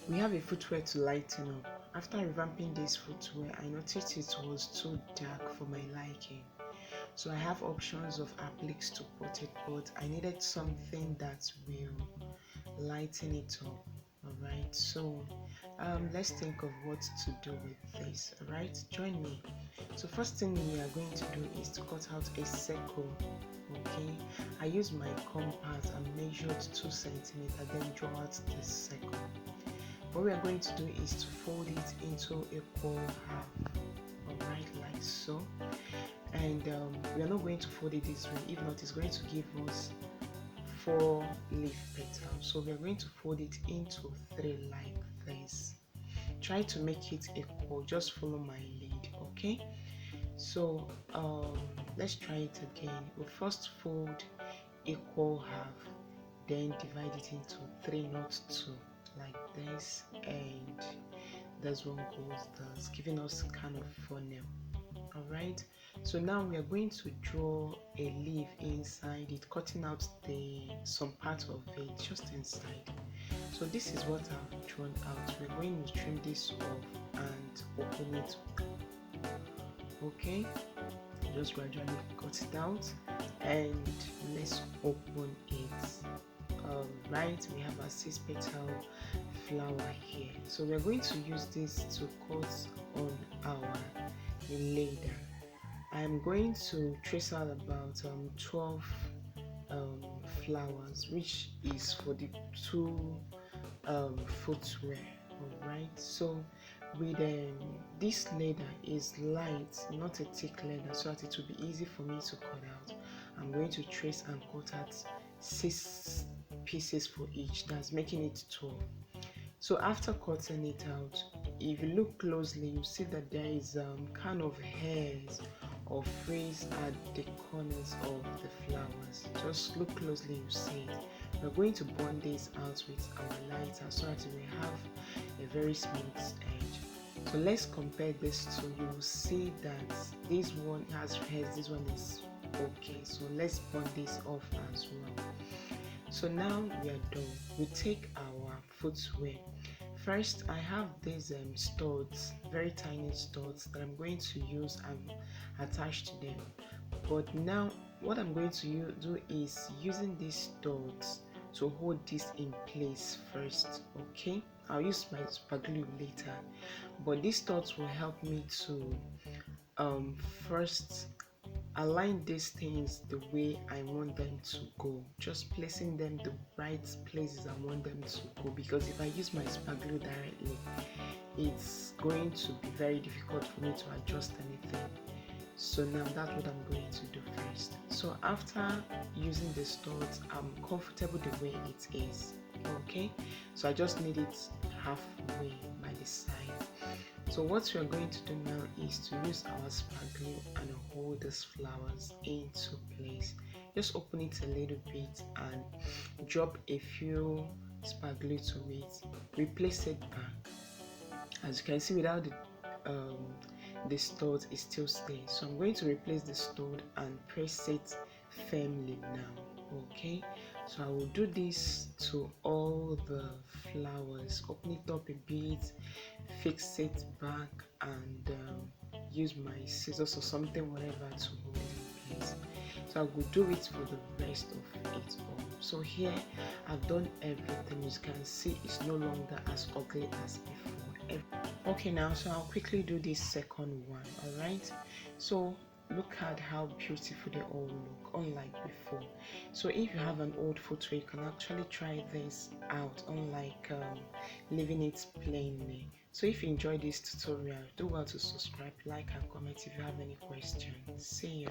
We have a footwear to lighten up. After revamping this footwear, I noticed it was too dark for my liking. So I have options of appliques to put it, but I needed something that will lighten it up. Alright, so let's think of what to do with this. Alright, join me. So first thing we are going to do is to cut out a circle. Okay, I used my compass and measured 2 centimeters, then draw out this circle. What we are going to do is to fold it into equal half. Alright, like so. And we are not going to fold it this way, if not it's going to give us 4 leaf petals. So we are going to fold it into 3 like this. Try to make it equal, just follow my lead. Okay, so let's try it again. We'll first fold equal half, then divide it into 3, not 2, like this, and this one goes thus, giving us kind of funnel. Alright, so now we are going to draw a leaf inside it, cutting out some part of it just inside. So this is what I've drawn out. We're going to trim this off and open it. Okay, just gradually cut it out and let's open it. Right, we have a 6 petal flower here, so we're going to use this to cut on our leather. I'm going to trace out about 12 flowers, which is for the 2 footwear. Alright, so with this leather is light, not a thick leather, so that it will be easy for me to cut out. I'm going to trace and cut out 6 pieces for each, that's making it 12. So after cutting it out, if you look closely, you see that there is kind of hairs or frizz at the corners of the flowers. Just look closely, you see it. We're going to bond this out with our lighter so that we have a very smooth edge. So let's compare this two. You will see that this one has hairs, this one is okay. So let's bond this off as well. So now we are done. We take our footwear. First, I have these studs, very tiny studs that I'm going to use and attach to them. But now what I'm going to do is using these studs to hold this in place first. Okay, I'll use my super glue later, but these studs will help me to first align these things the way I want them to go, just placing them the right places I want them to go, because if I use my super glue directly, it's going to be very difficult for me to adjust anything. So now that's what I'm going to do first. So after using the studs, I'm comfortable the way it is. Okay, so I just need it halfway by the side. So what we are going to do now is to use our super glue and hold these flowers into place. Just open it a little bit and drop a few super glue to it. Replace it back. As you can see, without the stud, it still stays. So I'm going to replace the stud and press it firmly now. Okay, so I will do this to all the flowers. Open it up a bit, fix it back, and use my scissors or something, whatever, to hold it in place. So I will do it for the rest of it all. So here I've done everything. As you can see, it's no longer as ugly as before. Okay, now so I'll quickly do this second one. All right, so look at how beautiful they all look, unlike before. So if you have an old footwear, you can actually try this out, unlike leaving it plainly. So if you enjoyed this tutorial, do well to subscribe, like, and comment if you have any questions. See you.